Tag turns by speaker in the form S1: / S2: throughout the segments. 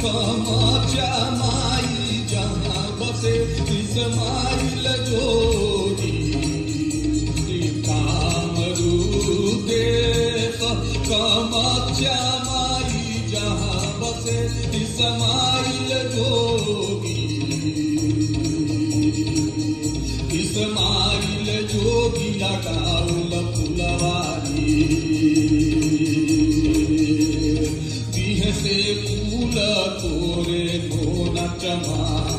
S1: कामाच्या माई जहाँ बसे इस्माइल जोगी कामरू देख कामाच्या माई जहाँ बसे इस्माइल जोगी इस्माइल जोगी लगाउल फुलवारी दिह से फूल तोरे नोना चमाए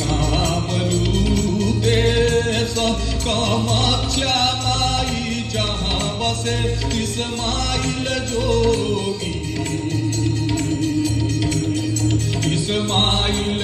S1: कामरू देश कामाच्या माई जहाँ बसे इस्माइल जोगी इस्माइल